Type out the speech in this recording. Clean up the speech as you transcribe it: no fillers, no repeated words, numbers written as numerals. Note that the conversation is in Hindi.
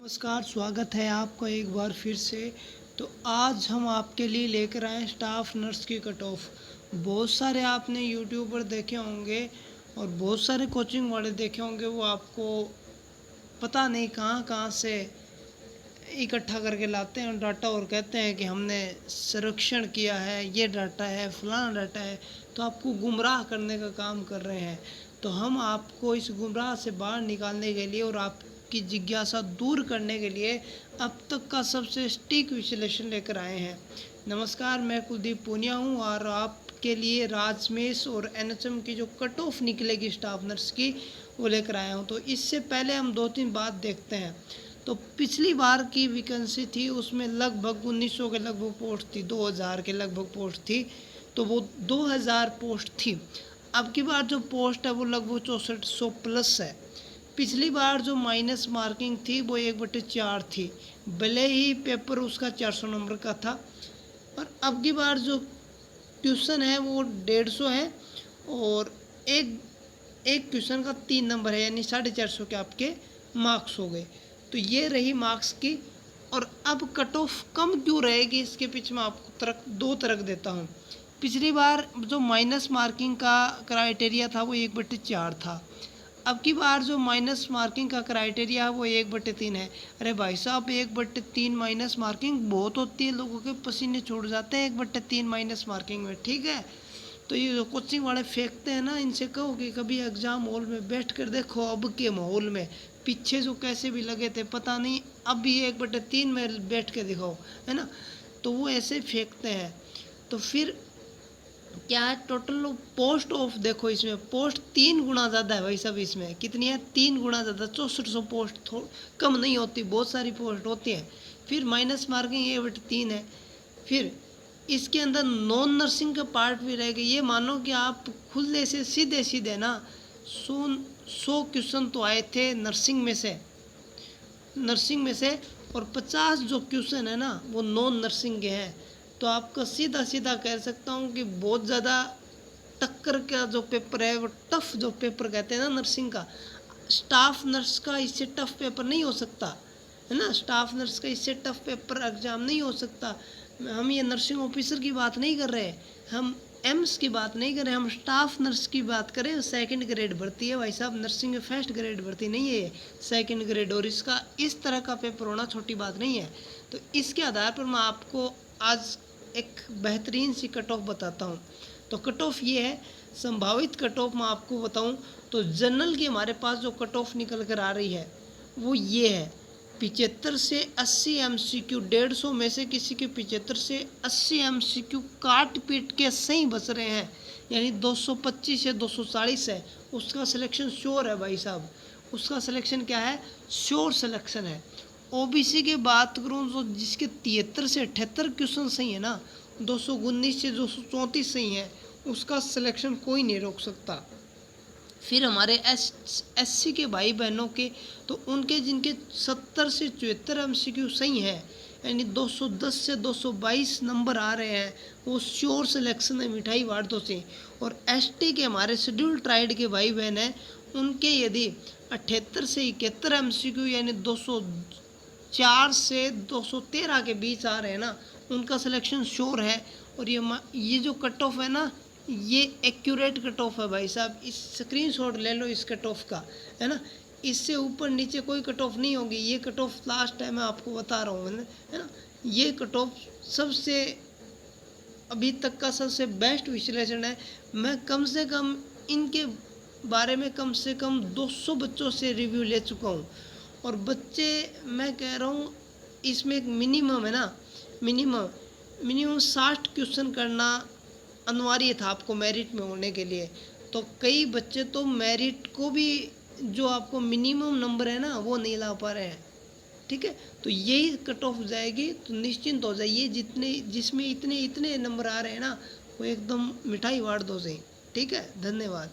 नमस्कार, स्वागत है आपका एक बार फिर से। तो आज हम आपके लिए लेकर आए स्टाफ नर्स की कट ऑफ। बहुत सारे आपने यूट्यूब पर देखे होंगे और बहुत सारे कोचिंग वाले देखे होंगे, वो आपको पता नहीं कहाँ कहाँ से इकट्ठा करके लाते हैं डाटा और कहते हैं कि हमने सर्वेक्षण किया है, ये डाटा है, फलाना डाटा है, तो आपको गुमराह करने का काम कर रहे हैं। तो हम आपको इस गुमराह से बाहर निकालने के लिए और आपकी जिज्ञासा दूर करने के लिए अब तक का सबसे सटीक विश्लेषण लेकर आए हैं। नमस्कार, मैं कुलदीप पूनिया हूँ और आपके लिए राजमेश और एनएचएम की जो कट ऑफ निकलेगी स्टाफ नर्स की, वो लेकर आया हूँ। तो इससे पहले हम 2-3 बात देखते हैं। तो पिछली बार की वैकेंसी थी, उसमें लगभग 1900 के लगभग पोस्ट थी, 2000 के लगभग पोस्ट थी, तो वो 2000 पोस्ट थी। अब की बार जो पोस्ट है वो लगभग 6400 प्लस है। पिछली बार जो माइनस मार्किंग थी वो 1/4 थी, भले ही पेपर उसका 400 नंबर का था। और अब की बार जो क्वेश्चन है वो 150 है और एक एक क्वेश्चन का 3 नंबर है, यानी 450 के आपके मार्क्स हो गए। तो ये रही मार्क्स की। और अब कट ऑफ कम क्यों रहेगी, इसके पीछे मैं आपको दो तरक देता हूँ। पिछली बार जो माइनस मार्किंग का क्राइटेरिया था वो 1/4 था। अब की बार जो माइनस मार्किंग का क्राइटेरिया है वो 1/3 है। अरे भाई साहब, 1/3 माइनस मार्किंग बहुत होती है, लोगों के पसीने छूट जाते हैं 1/3 माइनस मार्किंग में, ठीक है। तो ये जो कोचिंग वाले फेंकते हैं ना, इनसे कहो कि कभी एग्ज़ाम हॉल में बैठ कर देखो, अब के माहौल में पीछे जो कैसे भी लगे थे पता नहीं, अब भी 1/3 में बैठ के दिखाओ, है ना। तो वो ऐसे फेंकते हैं। तो फिर क्या है, टोटल पोस्ट ऑफ देखो, इसमें पोस्ट 3 गुना ज़्यादा है भाई साहब। इसमें कितनी है, 3 गुना ज़्यादा, 6400 पोस्ट कम नहीं होती, बहुत सारी पोस्ट होती हैं। फिर माइनस मार्किंग 1/3 है। फिर इसके अंदर नॉन नर्सिंग का पार्ट भी रहेगा। ये मानो कि आप खुले से सीधे सीधे ना 100 क्वेश्चन तो आए थे नर्सिंग में से और 50 जो क्वेश्चन है ना वो नॉन नर्सिंग के हैं। तो आपका सीधा सीधा कह सकता हूँ कि बहुत ज़्यादा टक्कर का जो पेपर है, वो टफ जो पेपर कहते हैं ना नर्सिंग का, स्टाफ नर्स का इससे टफ पेपर नहीं हो सकता, है ना। स्टाफ नर्स का इससे टफ पेपर एग्जाम नहीं हो सकता। हम ये नर्सिंग ऑफिसर की बात नहीं कर रहे, हम एम्स की बात नहीं कर रहे, हम स्टाफ नर्स की बात करें। सेकंड ग्रेड भर्ती है भाई साहब, नर्सिंग में फर्स्ट ग्रेड भर्ती नहीं है, सेकंड ग्रेड। और इसका इस तरह का पेपर होना छोटी बात नहीं है। तो इसके आधार पर मैं आपको आज एक बेहतरीन सी कट ऑफ बताता हूँ। तो कट ऑफ ये है, संभावित कट ऑफ मैं आपको बताऊँ तो जनरल की हमारे पास जो कट ऑफ निकल कर आ रही है वो ये है, 75 से 80 MCQ। 150 में से किसी के 75 से 80 MCQ काट पीट के सही बच रहे हैं, यानी 225 से 240 है, उसका सिलेक्शन श्योर है भाई साहब। उसका सिलेक्शन क्या है, श्योर सिलेक्शन है। ओबीसी की बात करूँ तो जिसके 73 से 78 क्वेश्चन सही है ना, 219 से 234 सही है, उसका सिलेक्शन कोई नहीं रोक सकता। फिर हमारे एससी के भाई बहनों के, तो उनके जिनके 70 से 74 MCQ सही है, यानी 210 से 222 नंबर आ रहे हैं, वो श्योर सिलेक्शन है मिठाई वार्डों से। और एसटी के हमारे शेड्यूल ट्राइब के भाई बहन हैं, उनके यदि 78 से 71 MCQ यानी 204 से 213 के बीच आ रहे हैं ना, उनका सिलेक्शन श्योर है। और ये जो कट ऑफ है ना, ये एक्यूरेट कट ऑफ है भाई साहब। इस स्क्रीनशॉट ले लो इस कट ऑफ का, है ना। इससे ऊपर नीचे कोई कट ऑफ नहीं होगी। ये कट ऑफ लास्ट टाइम मैं आपको बता रहा हूँ, है ना। ये कट ऑफ सबसे अभी तक का सबसे बेस्ट विश्लेषण है। मैं कम से कम इनके बारे में कम से कम 200 बच्चों से रिव्यू ले चुका हूँ। और बच्चे, मैं कह रहा हूँ इसमें एक मिनिमम है ना, मिनिमम 60 क्वेश्चन करना अनिवार्य था आपको मेरिट में होने के लिए। तो कई बच्चे तो मेरिट को भी, जो आपको मिनिमम नंबर है ना, वो नहीं ला पा रहे हैं, ठीक है। तो यही कट ऑफ जाएगी, तो निश्चिंत हो जाइए। जिसमें इतने इतने नंबर आ रहे हैं ना, वो एकदम मिठाई वाट दो से, ठीक है। धन्यवाद।